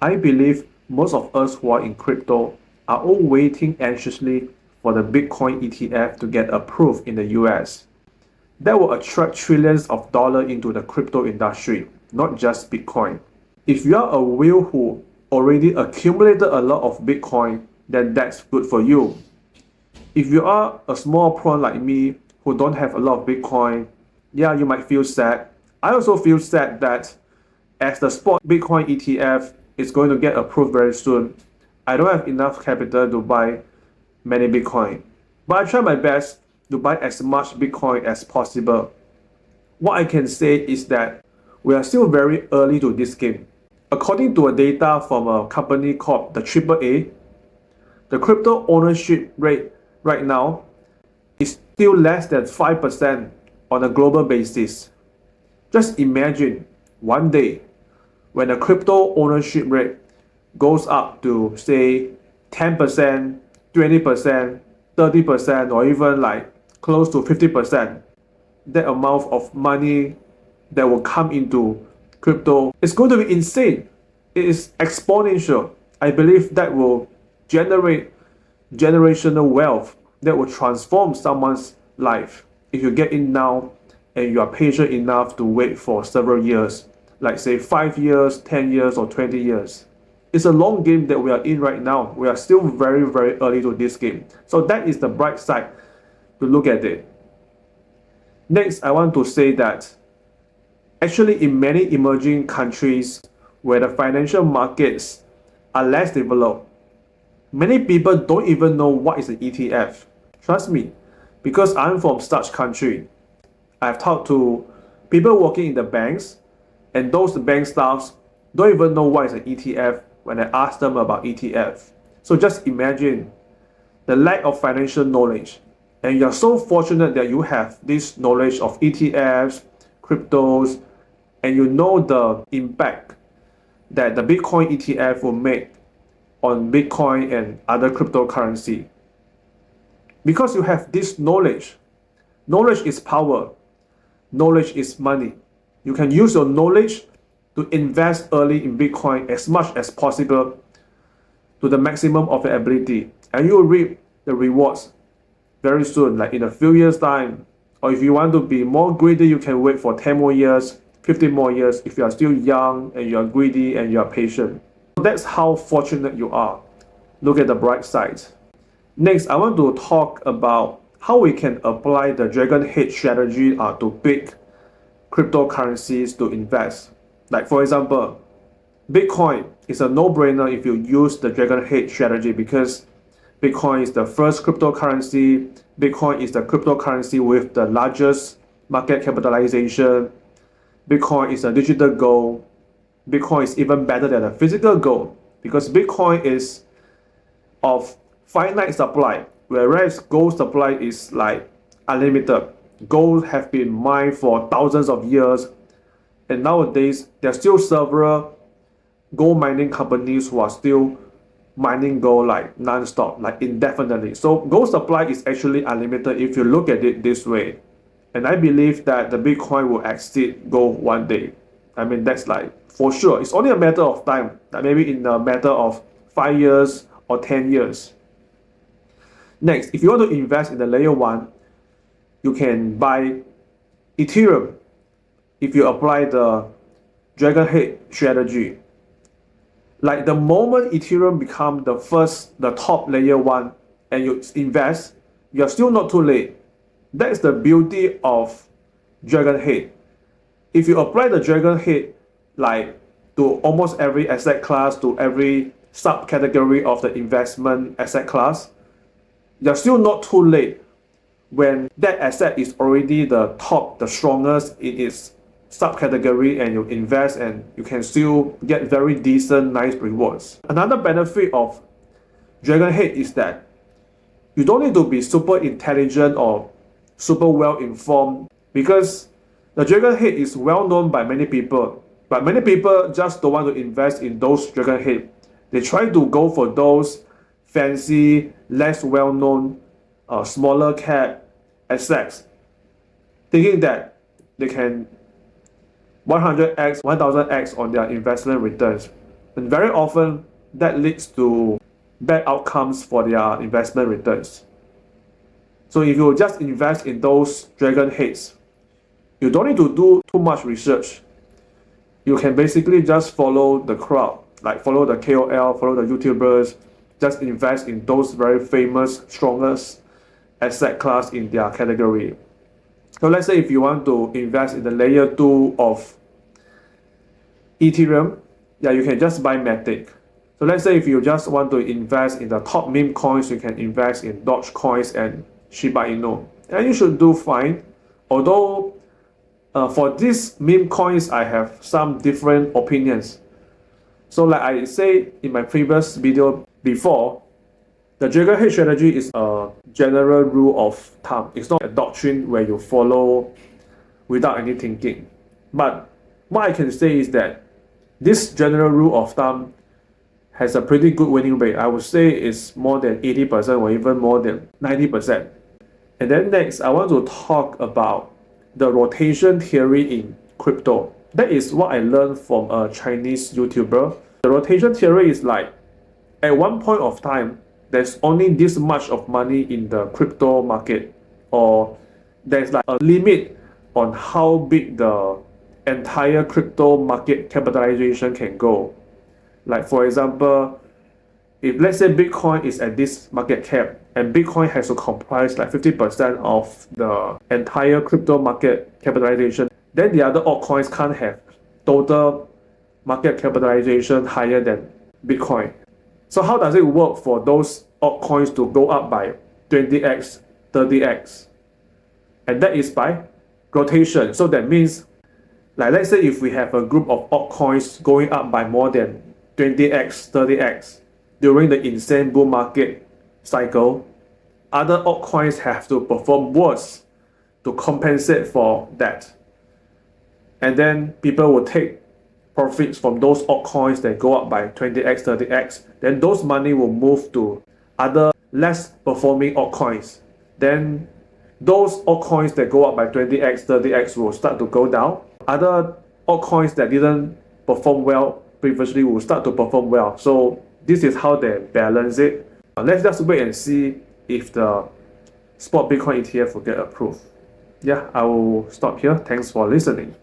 I believe most of us who are in crypto are all waiting anxiously for the Bitcoin ETF to get approved in the US. That will attract trillions of dollars into the crypto industry, not just Bitcoin. If you are a whale who already accumulated a lot of Bitcoin, then that's good for you. If you are a small prawn like me who don't have a lot of Bitcoin, yeah, you might feel sad. I also feel sad that as the spot Bitcoin ETF is going to get approved very soon, I don't have enough capital to buy many Bitcoin. But I try my best to buy as much Bitcoin as possible. What I can say is that we are still very early to this game. According to a data from a company called the AAA, the crypto ownership rate right now is still less than 5% on a global basis. Just imagine one day when the crypto ownership rate goes up to say 10%, 20%, 30%, or even like close to 50%. That amount of money that will come into crypto is going to be insane. It is exponential. I believe that will generate generational wealth that will transform someone's life if you get in now and you are patient enough to wait for several years, like say 5 years, 10 years, or 20 years. It's a long game that we are in right now. We are still very, very early to this game. So that is the bright side to look at it. Next, I want to say that actually in many emerging countries where the financial markets are less developed, many people don't even know what is an ETF. Trust me, because I'm from such country. I've talked to people working in the banks, and those bank staffs don't even know what is an ETF when I ask them about ETF. So just imagine the lack of financial knowledge. And you're so fortunate that you have this knowledge of ETFs, cryptos, and you know the impact that the Bitcoin ETF will make on Bitcoin and other cryptocurrency. Because you have this knowledge. Knowledge is power. Knowledge is money. You can use your knowledge to invest early in Bitcoin as much as possible to the maximum of your ability. And you will reap the rewards very soon, like in a few years' time. Or if you want to be more greedy, you can wait for 10 more years, 15 more years if you are still young and you are greedy and you are patient. That's how fortunate you are. Look at the bright side. Next, I want to talk about how we can apply the dragon head strategy to big cryptocurrencies to invest. Like for example, Bitcoin is a no-brainer if you use the dragon head strategy because Bitcoin is the first cryptocurrency. Bitcoin is the cryptocurrency with the largest market capitalization. Bitcoin is a digital gold. Bitcoin is even better than a physical gold because Bitcoin is of finite supply, whereas gold supply is like unlimited. Gold have been mined for thousands of years, and nowadays there are still several gold mining companies who are still mining gold like non-stop, like indefinitely. So gold supply is actually unlimited if you look at it this way. And I believe that the Bitcoin will exceed gold one day. I mean, that's like for sure. It's only a matter of time, like maybe in a matter of 5 years or 10 years. Next, if you want to invest in the layer 1, you can buy Ethereum if you apply the dragon head strategy. Like the moment Ethereum become the top layer 1 and you invest, you're still not too late. That's the beauty of dragon head. If you apply the dragon head like to almost every asset class, to every subcategory of the investment asset class, you're still not too late when that asset is already the top, the strongest in its subcategory, and you invest and you can still get very decent, nice rewards. Another benefit of dragon head is that you don't need to be super intelligent or super well informed because the dragon head is well known by many people, but many people just don't want to invest in those dragon head. They try to go for those fancy, less well known, smaller cap assets, thinking that they can 100x, 1000x on their investment returns. And very often that leads to bad outcomes for their investment returns. So if you just invest in those dragon heads, you don't need to do too much research. You can basically just follow the crowd, like follow the KOL, follow the YouTubers, just invest in those very famous, strongest asset class in their category. So let's say if you want to invest in the layer 2 of Ethereum, yeah, you can just buy Matic. So let's say if you just want to invest in the top meme coins, you can invest in Doge coins and Shiba Inu. And you should do fine. Although for these meme coins, I have some different opinions. So like I said in my previous video before, the Dragon Head strategy is a general rule of thumb. It's not a doctrine where you follow without any thinking. But what I can say is that this general rule of thumb has a pretty good winning rate. I would say it's more than 80% or even more than 90%. And then next, I want to talk about the rotation theory in crypto. That is what I learned from a Chinese YouTuber. The rotation theory is like, at one point of time, there's only this much of money in the crypto market, or there's like a limit on how big the entire crypto market capitalization can go. Like for example, if let's say Bitcoin is at this market cap and Bitcoin has to comprise like 50% of the entire crypto market capitalization, then the other altcoins can't have total market capitalization higher than Bitcoin. So how does it work for those altcoins to go up by 20x, 30x? And that is by rotation. So that means, like let's say if we have a group of altcoins going up by more than 20x, 30x during the insane bull market cycle, other altcoins have to perform worse to compensate for that. And then people will take profits from those altcoins that go up by 20x, 30x. Then those money will move to other less performing altcoins. Then those altcoins that go up by 20x, 30x will start to go down. Other altcoins that didn't perform well previously will start to perform well. So this is how they balance it. Let's just wait and see if the spot Bitcoin ETF will get approved. Yeah, I will stop here. Thanks for listening.